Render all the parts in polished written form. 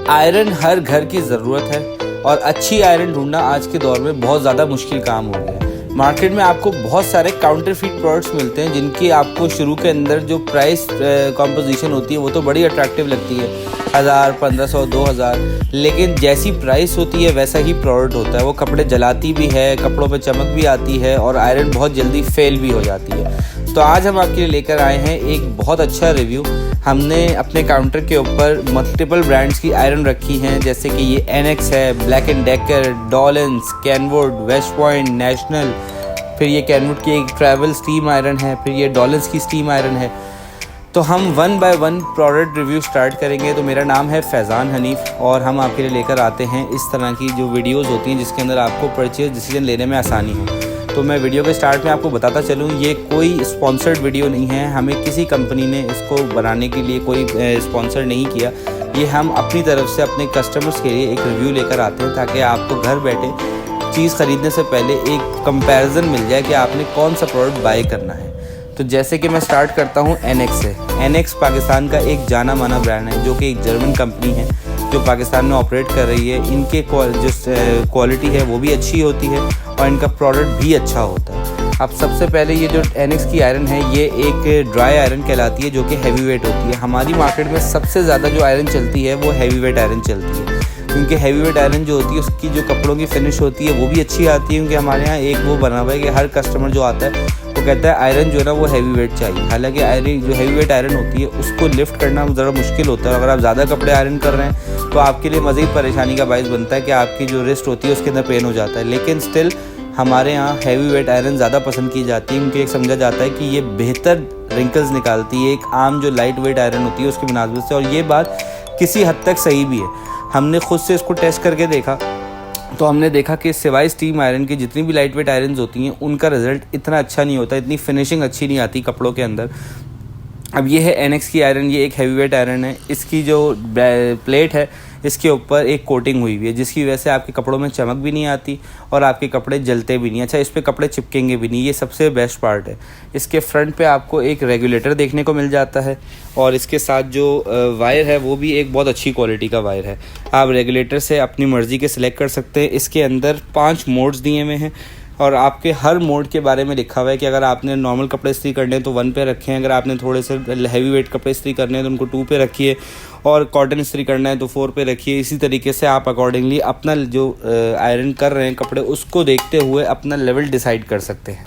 Iron हर घर की ज़रूरत है और अच्छी आयरन ढूंढना आज के दौर में बहुत ज़्यादा मुश्किल काम हो गया है। मार्केट में आपको बहुत सारे काउंटरफीट प्रोडक्ट्स मिलते हैं जिनकी आपको शुरू के अंदर जो प्राइस कंपोजिशन होती है वो तो बड़ी अट्रैक्टिव लगती है, 1000, 1500, 2000, लेकिन जैसी प्राइस होती है वैसा ही प्रोडक्ट होता है। वो कपड़े जलाती भी है, कपड़ों पे चमक भी आती है और आयरन बहुत जल्दी फेल भी हो जाती है। तो आज हम आपके लिए लेकर आए हैं एक बहुत अच्छा रिव्यू। हमने अपने काउंटर के ऊपर मल्टीपल ब्रांड्स की आयरन रखी हैं, जैसे कि ये एनएक्स है, Black and Decker, Dawlance, Kenwood, West Point, National, फिर ये कैनवुड की एक ट्रैवल स्टीम आयरन है, फिर ये डॉलेंस की स्टीम आयरन है। तो हम 1 बाय 1 प्रोडक्ट रिव्यू स्टार्ट करेंगे। तो मेरा नाम है फैज़ान हनीफ और हम आपके लिए लेकर आते हैं इस तरह की जो वीडियोज़ होती हैं जिसके अंदर आपको परचेज डिसीजन लेने में आसानी हो। तो मैं वीडियो के स्टार्ट में आपको बताता चलूँ, ये कोई स्पॉन्सर्ड वीडियो नहीं है। हमें किसी कंपनी ने इसको बनाने के लिए कोई स्पॉन्सर नहीं किया। ये हम अपनी तरफ से अपने कस्टमर्स के लिए एक रिव्यू लेकर आते हैं ताकि आपको घर बैठे चीज़ ख़रीदने से पहले एक कंपैरिजन मिल जाए कि आपने कौन सा प्रोडक्ट बाय करना है। तो जैसे कि मैं स्टार्ट करता हूँ एनएक्स से। एनएक्स पाकिस्तान का एक जाना माना ब्रांड है जो कि एक जर्मन कंपनी है जो पाकिस्तान में ऑपरेट कर रही है। इनके जो क्वालिटी है वो भी अच्छी होती है और इनका प्रोडक्ट भी अच्छा होता है। अब सबसे पहले ये जो एनएक्स की आयरन है ये एक ड्राई आयरन कहलाती है जो कि हैवी वेट होती है। हमारी मार्केट में सबसे ज़्यादा जो आयरन चलती है वो हैवी वेट आयरन चलती है, क्योंकि हैवी वेट आयरन जो होती है उसकी जो कपड़ों की फिनिश होती है वो भी अच्छी आती है। क्योंकि हमारे यहाँ एक वो बना हुआ है कि हर कस्टमर जो आता है वो कहता है आयरन जो है ना वो हैवी वेट चाहिए। हालांकि आयरन जो हैवी वेट आयरन होती है उसको लिफ्ट करना ज़रा मुश्किल होता है। अगर आप ज़्यादा कपड़े आयरन कर रहे हैं तो आपके लिए मज़ीद परेशानी का बायस बनता है कि आपकी जो रिस्ट होती है उसके अंदर पेन हो जाता है। लेकिन स्टिल हमारे यहाँ हैवी वेट आयरन ज़्यादा पसंद की जाती है क्योंकि एक समझा जाता है कि ये बेहतर रिंकल्स निकालती है एक आम जो लाइट वेट आयरन होती है उसकी मुनासबत से। और ये बात किसी हद तक सही भी है। हमने खुद से इसको टेस्ट करके देखा तो हमने देखा कि सिवाय स्टीम आयरन की जितनी भी लाइट वेट आयरन होती हैं उनका रिज़ल्ट इतना अच्छा नहीं होता, इतनी फिनिशिंग अच्छी नहीं आती कपड़ों के अंदर। अब ये है एनएक्स की आयरन, ये एक हैवी वेट आयरन है। इसकी जो प्लेट है इसके ऊपर एक कोटिंग हुई हुई है जिसकी वजह से आपके कपड़ों में चमक भी नहीं आती और आपके कपड़े जलते भी नहीं। अच्छा, इस पर कपड़े चिपकेंगे भी नहीं, ये सबसे बेस्ट पार्ट है। इसके फ्रंट पे आपको एक रेगुलेटर देखने को मिल जाता है और इसके साथ जो वायर है वो भी एक बहुत अच्छी क्वालिटी का वायर है। आप रेगुलेटर से अपनी मर्ज़ी के सिलेक्ट कर सकते हैं। इसके अंदर 5 मोड्स दिए हुए हैं और आपके हर मोड के बारे में लिखा हुआ है कि अगर आपने नॉर्मल कपड़े इस्त्री करने हैं तो 1 पे रखें, अगर आपने थोड़े से हैवी वेट कपड़े इस्त्री करने हैं तो उनको 2 पे रखिए और कॉटन इस्त्री करना है तो 4 पे रखिए। इसी तरीके से आप अकॉर्डिंगली अपना जो आयरन कर रहे हैं कपड़े उसको देखते हुए अपना लेवल डिसाइड कर सकते हैं।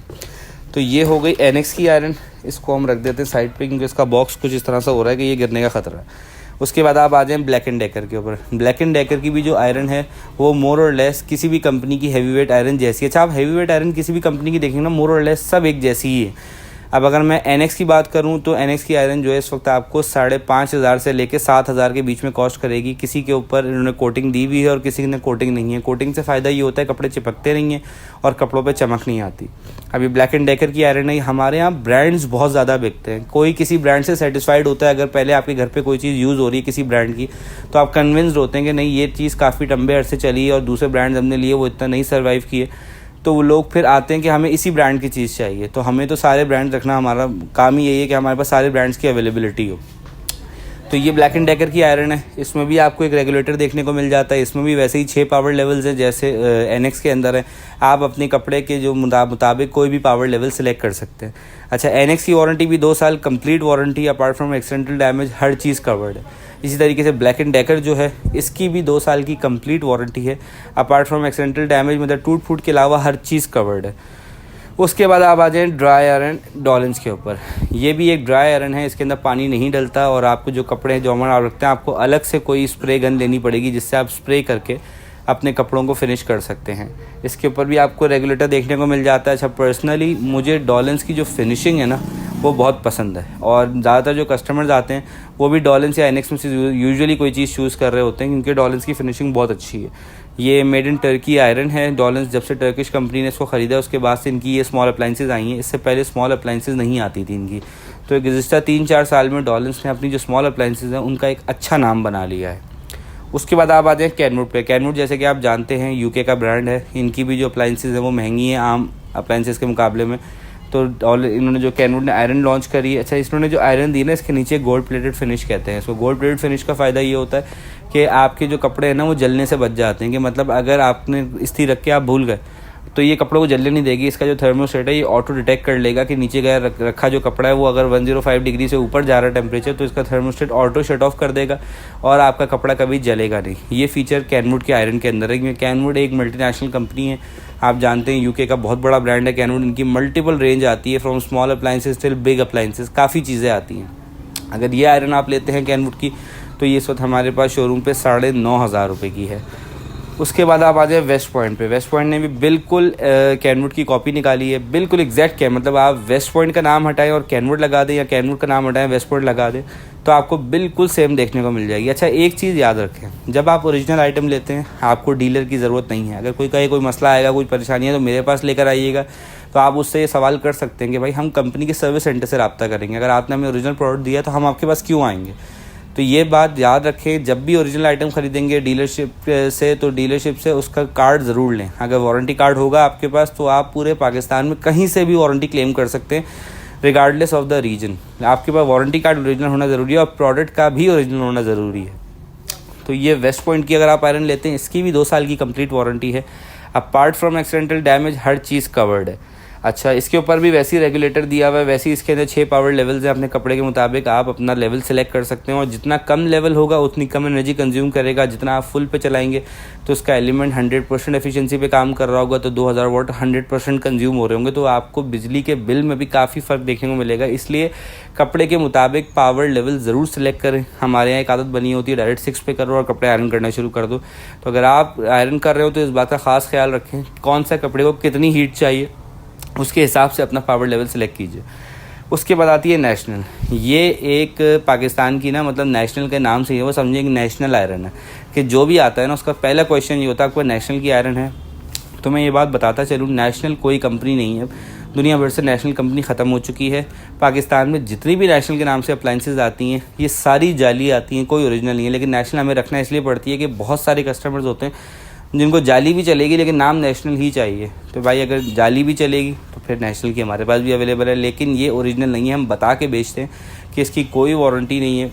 तो ये हो गई एनएक्स की आयरन। इसको हम रख देते हैं साइड पे क्योंकि इसका बॉक्स कुछ इस तरह से हो रहा है कि ये गिरने का ख़तरा है। उसके बाद आप आ जाएं ब्लैक एंड डेकर के ऊपर। ब्लैक एंड डेकर की भी जो आयरन है वो मोर और लेस किसी भी कंपनी की हैवी वेट आयरन जैसी है। अच्छा, आप हैवी वेट आयरन किसी भी कंपनी की देखेंगे ना मोर और लेस सब एक जैसी ही है। अब अगर मैं एनएक्स की बात करूं तो एनएक्स की आयरन जो है इस वक्त आपको 5,500 से लेकर 7,000 के बीच में कॉस्ट करेगी। किसी के ऊपर इन्होंने कोटिंग दी हुई है और किसी ने कोटिंग नहीं है। कोटिंग से फ़ायदा ये होता है कपड़े चिपकते नहीं हैं और कपड़ों पे चमक नहीं आती। अभी ब्लैक एंड डेकर की आयरन है, हमारे यहाँ ब्रांड्स बहुत ज़्यादा बिकते हैं। कोई किसी ब्रांड से सेटिस्फाइड होता है, अगर पहले आपके घर पे कोई चीज़ यूज़ हो रही है किसी ब्रांड की तो आप कन्विंस्ड होते हैं कि नहीं ये चीज़ काफ़ी लंबे अरसे चली है और दूसरे ब्रांड्स हमने लिए वो इतना नहीं सर्वाइव किए, तो वो लोग फिर आते हैं कि हमें इसी ब्रांड की चीज़ चाहिए। तो हमें तो सारे ब्रांड रखना, हमारा काम ही यही है कि हमारे पास सारे ब्रांड्स की अवेलेबिलिटी हो। तो ये ब्लैक एंड डेकर की आयरन है, इसमें भी आपको एक रेगुलेटर देखने को मिल जाता है। इसमें भी वैसे ही 6 पावर लेवल्स हैं जैसे एनएक्स के अंदर है। आप अपने कपड़े के जो मुताबिक कोई भी पावर लेवल सेलेक्ट कर सकते हैं। अच्छा, एनएक्स की वारंटी भी 2 साल complete warranty, apart from accidental damage her cheese covered है। इसी तरीके से ब्लैक एंड डेकर जो है इसकी भी 2 साल की कंप्लीट वारंटी है, अपार्ट फ्रॉम एक्सीडेंटल डैमेज मतलब टूट फूट के अलावा हर चीज़ कवर्ड है। उसके बाद आप आ जाएँ ड्राई आयरन डॉलेंस के ऊपर। ये भी एक ड्राई आयरन है, इसके अंदर पानी नहीं डलता और आपको जो कपड़े हैं जो हम आप रखते हैं आपको अलग से कोई स्प्रे गन लेनी पड़ेगी जिससे आप स्प्रे करके अपने कपड़ों को फिनिश कर सकते हैं। इसके ऊपर भी आपको रेगुलेटर देखने को मिल जाता है। अच्छा, पर्सनली मुझे डॉलेंस की जो फिनिशिंग है ना वो बहुत पसंद है और ज़्यादातर जो कस्टमर्स आते हैं वो भी डॉलेंस या एनएक्स में से यूजुअली कोई चीज़ चूज़ कर रहे होते हैं क्योंकि डॉलेंस की फिनिशिंग बहुत अच्छी है। ये मेड इन टर्की आयरन है। डॉलेंस जब से टर्किश कंपनी ने इसको ख़रीदा उसके बाद से इनकी ये स्मॉल अप्लाइंसेज आई हैं। इससे पहले स्मॉल अप्लाइंसेज नहीं आती थी इनकी। तो गुज़िश्ता 3-4 साल में डॉलेंस ने अपनी जो स्मॉल अप्लाइंसेज हैं उनका एक अच्छा नाम बना लिया है। उसके बाद आप आते हैं कैनवुड पे। कैनवुड जैसे कि आप जानते हैं यूके का ब्रांड है। इनकी भी जो अप्लाइंसेज हैं वो महंगी हैं आम अप्लाइंसेज के मुकाबले में, तो इन्होंने जो कैनवुड ने आयरन लॉन्च करी है, अच्छा इन्होंने जो आयरन दी ना इसके नीचे गोल्ड प्लेटेड फिनिश कहते हैं इसको। गोल्ड प्लेटेड फिनिश का फ़ायदा ये होता है कि आपके जो कपड़े हैं ना वो जलने से बच जाते हैं, कि मतलब अगर आपने इस्त्री रख के आप भूल गए तो ये कपड़ों को जलने नहीं देगी। इसका जो थर्मोस्टेट है ये ऑटो डिटेक्ट कर लेगा कि नीचे गया रखा जो कपड़ा है वो अगर 105 डिग्री से ऊपर जा रहा है टेम्परेचर, तो इसका थर्मोस्टेट ऑटो शट ऑफ कर देगा और आपका कपड़ा कभी जलेगा नहीं। ये फीचर कैनवुड के आयरन के अंदर है, क्योंकि कैनवुड एक मल्टीनेशनल कंपनी है, आप जानते हैं यूके का बहुत बड़ा ब्रांड है कैनवुड। इनकी मल्टीपल रेंज आती है, from small appliances till big appliances, काफ़ी चीज़ें आती हैं। अगर ये आयरन आप लेते हैं कैनवुड की तो ये इस वक्त हमारे पास शोरूम पे 9,500 रुपये की है। उसके बाद आप आ जाए वेस्ट पॉइंट पे। वेस्ट पॉइंट ने भी बिल्कुल कैनवुड की कॉपी निकाली है, बिल्कुल एग्जैक्ट क्या, मतलब आप वेस्ट पॉइंट का नाम हटाएं और कैनवुड लगा दें, या कैनवुड का नाम हटाएं वेस्ट पॉइंट लगा दें, तो आपको बिल्कुल सेम देखने को मिल जाएगी। अच्छा एक चीज़ याद रखें, जब आप ओरिजिनल आइटम लेते हैं आपको डीलर की ज़रूरत नहीं है। अगर कोई कहे कोई मसला आएगा, कोई परेशानी है, तो मेरे पास लेकर आइएगा, तो आप उससे ये सवाल कर सकते हैं कि भाई हम कंपनी के सर्विस सेंटर से रब्ता करेंगे, अगर आपने हमें ओरिजिनल प्रोडक्ट दिया तो हम आपके पास क्यों आएंगे। तो ये बात याद रखें, जब भी ओरिजिनल आइटम ख़रीदेंगे डीलरशिप से, तो डीलरशिप से उसका कार्ड ज़रूर लें। अगर वारंटी कार्ड होगा आपके पास तो आप पूरे पाकिस्तान में कहीं से भी वारंटी क्लेम कर सकते हैं, रिगार्डलेस ऑफ द रीजन। आपके पास वारंटी कार्ड ओरिजिनल होना ज़रूरी है और प्रोडक्ट का भी ओरिजिनल होना ज़रूरी है। तो ये वेस्ट पॉइंट की अगर आप आयरन लेते हैं, इसकी भी 2 साल की कंप्लीट वारंटी है। Apart from accidental damage her cheese covered है। अच्छा इसके ऊपर भी वैसी रेगुलेटर दिया हुआ है, वैसे इसके अंदर 6 पावर लेवल्स हैं। अपने कपड़े के मुताबिक आप अपना लेवल सेलेक्ट कर सकते हैं, और जितना कम लेवल होगा उतनी कम एनर्जी कंज्यूम करेगा। जितना आप फुल पे चलाएंगे तो उसका एलिमेंट 100% एफिशिएंसी पे काम कर रहा होगा, तो 2000 वाट 100% कंज्यूम हो रहे होंगे, तो आपको बिजली के बिल में भी काफ़ी फ़र्क देखने को मिलेगा। इसलिए कपड़े के मुताबिक पावर लेवल ज़रूर सेलेक्ट करें। हमारे यहाँ एक आदत बनी होती है डायरेक्ट 6 पे करो और कपड़े आयरन करना शुरू कर दो। तो अगर आप आयरन कर रहे हो तो इस बात का ख़ास ख्याल रखें कौन सा कपड़े को कितनी हीट चाहिए, उसके हिसाब से अपना पावर लेवल सेलेक्ट कीजिए। उसके बाद आती है नेशनल। ये एक पाकिस्तान की ना, मतलब नेशनल के नाम से ही वो समझिए कि नेशनल आयरन है, कि जो भी आता है ना उसका पहला क्वेश्चन ये होता है आपको नेशनल की आयरन है। तो मैं ये बात बताता चलूँ, नेशनल कोई कंपनी नहीं है, दुनिया भर से नेशनल कंपनी ख़त्म हो चुकी है। पाकिस्तान में जितनी भी नेशनल के नाम से अप्लाइंसेस आती हैं ये सारी जाली आती हैं, कोई ओरिजिनल नहीं है। लेकिन नेशनल हमें रखना इसलिए पड़ती है कि बहुत सारे कस्टमर्स होते हैं जिनको जाली भी चलेगी लेकिन नाम नेशनल ही चाहिए। तो भाई अगर जाली भी चलेगी तो फिर नेशनल की हमारे पास भी अवेलेबल है, लेकिन ये ओरिजिनल नहीं है। हम बता के बेचते हैं कि इसकी कोई वारंटी नहीं है।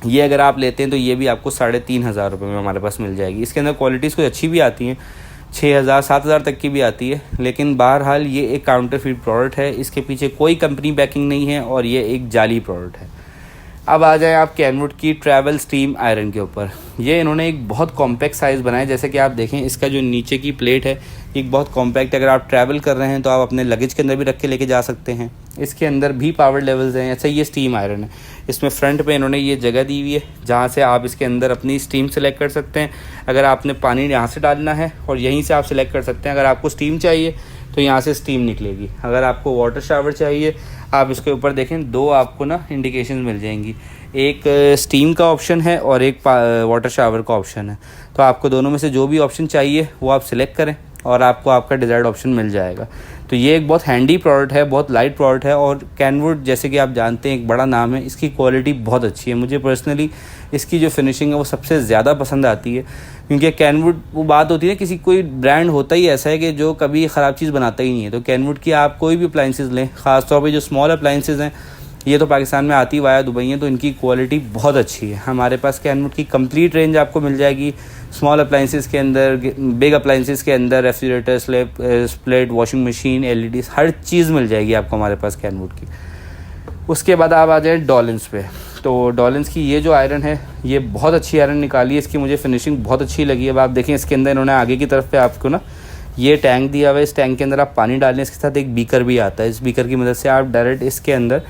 ये अगर आप लेते हैं तो ये भी आपको 3,500 रुपये में हमारे पास मिल जाएगी। इसके अंदर क्वालिटीज़ कुछ अच्छी भी आती हैं, 6,000 7,000 तक की भी आती है, लेकिन बहरहाल ये एक काउंटरफीट प्रोडक्ट है। इसके पीछे कोई कंपनी बैकिंग नहीं है और ये एक जाली प्रोडक्ट है। अब आ जाएं आप कैनवुड की ट्रैवल स्टीम आयरन के ऊपर। ये इन्होंने एक बहुत कॉम्पैक्ट साइज़ बनाया, जैसे कि आप देखें इसका जो नीचे की प्लेट है एक बहुत कॉम्पैक्ट, अगर आप ट्रैवल कर रहे हैं तो आप अपने लगेज के अंदर भी रख के लेके जा सकते हैं। इसके अंदर भी पावर लेवल्स हैं। अच्छा ये स्टीम आयरन है, इसमें फ्रंट पे इन्होंने ये जगह दी हुई है जहाँ से आप इसके अंदर अपनी स्टीम सेलेक्ट कर सकते हैं। अगर आपने पानी यहाँ से डालना है और यहीं से आप सेलेक्ट कर सकते हैं। अगर आपको स्टीम चाहिए तो यहाँ से स्टीम निकलेगी। अगर आपको वाटर शावर चाहिए, आप इसके ऊपर देखें 2 आपको ना इंडिकेशन मिल जाएंगी, एक स्टीम का ऑप्शन है और एक वाटर शावर का ऑप्शन है। तो आपको दोनों में से जो भी ऑप्शन चाहिए वो आप सिलेक्ट करें और आपको आपका डिज़ायर्ड ऑप्शन मिल जाएगा। तो ये एक बहुत हैंडी प्रोडक्ट है, बहुत लाइट प्रोडक्ट है, और कैनवुड जैसे कि आप जानते हैं एक बड़ा नाम है, इसकी क्वालिटी बहुत अच्छी है। मुझे पर्सनली इसकी जो फिनिशिंग है वो सबसे ज़्यादा पसंद आती है, क्योंकि कैनवुड वो बात होती है किसी कोई ब्रांड होता ही ऐसा है कि जो कभी ख़राब चीज़ बनाता ही नहीं है। तो कैनवुड की आप कोई भी अप्लाइंसेस लें, ख़ासतौर पर जो स्मॉल अप्लाइंसेस हैं, ये तो पाकिस्तान में आती वाया दुबई है, तो इनकी क्वालिटी बहुत अच्छी है। हमारे पास कैनवुड की कंप्लीट रेंज आपको मिल जाएगी, स्मॉल अप्लाइंसेस के अंदर, बिग अप्लाइंसेस के अंदर, refrigerator, split, washing machine, LED, हर चीज़ मिल जाएगी आपको हमारे पास कैनवुड की। उसके बाद आप आ जाए डॉलिन्स पे। तो डॉलिन्स की ये जो आयरन है ये बहुत अच्छी आयरन निकाली है, इसकी मुझे फिनिशिंग बहुत अच्छी लगी है। अब आप देखें इसके अंदर इन्होंने आगे की तरफ पे आपको ना ये टैंक दिया हुआ है, इस टैंक के अंदर आप पानी डालें, इसके साथ एक बीकर भी आता है। इस बीकर की मदद से आप डायरेक्ट इसके अंदर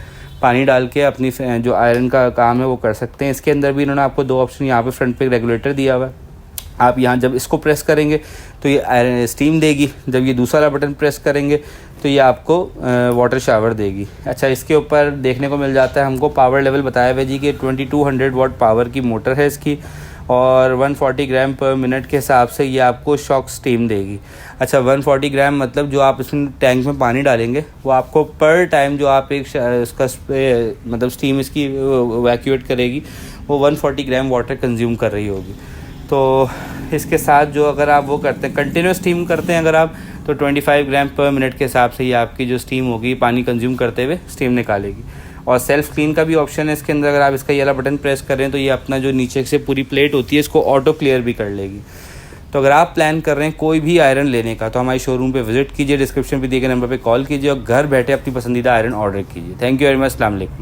पानी डाल के अपनी जो आयरन का काम है वो कर सकते हैं। इसके अंदर भी इन्होंने आपको 2 ऑप्शन, यहाँ पे फ्रंट पे रेगुलेटर दिया हुआ है। आप यहाँ जब इसको प्रेस करेंगे तो ये आयरन स्टीम देगी, जब ये दूसरा बटन प्रेस करेंगे तो ये आपको वाटर शावर देगी। अच्छा इसके ऊपर देखने को मिल जाता है हमको पावर लेवल बताया हुआ जी कि 2200 वाट पावर की मोटर है इसकी, और 140 ग्राम पर मिनट के हिसाब से ये आपको शॉक स्टीम देगी। अच्छा 140 ग्राम मतलब जो आप इसमें टैंक में पानी डालेंगे वो आपको पर टाइम जो आप एक इसका मतलब स्टीम इसकी वैक्यूएट करेगी वो 140 ग्राम वाटर कंज्यूम कर रही होगी। तो इसके साथ जो अगर आप वो करते हैं कंटिन्यूस स्टीम करते हैं अगर आप, तो 25 ग्राम पर मिनट के हिसाब से ये आपकी जो स्टीम होगी पानी कंज्यूम करते हुए स्टीम निकालेगी। और सेल्फ क्लीन का भी ऑप्शन है इसके अंदर, अगर आप इसका ये वाला बटन प्रेस करें तो ये अपना जो नीचे से पूरी प्लेट होती है इसको ऑटो क्लियर भी कर लेगी। तो अगर आप प्लान कर रहे हैं कोई भी आयरन लेने का तो हमारे शोरूम पे विजिट कीजिए, डिस्क्रिप्शन पे दिए गए नंबर पे कॉल कीजिए और घर बैठे अपनी पसंदीदा आयरन ऑर्डर कीजिए। थैंक यू वेरी मच, अस्सलाम वालेकुम।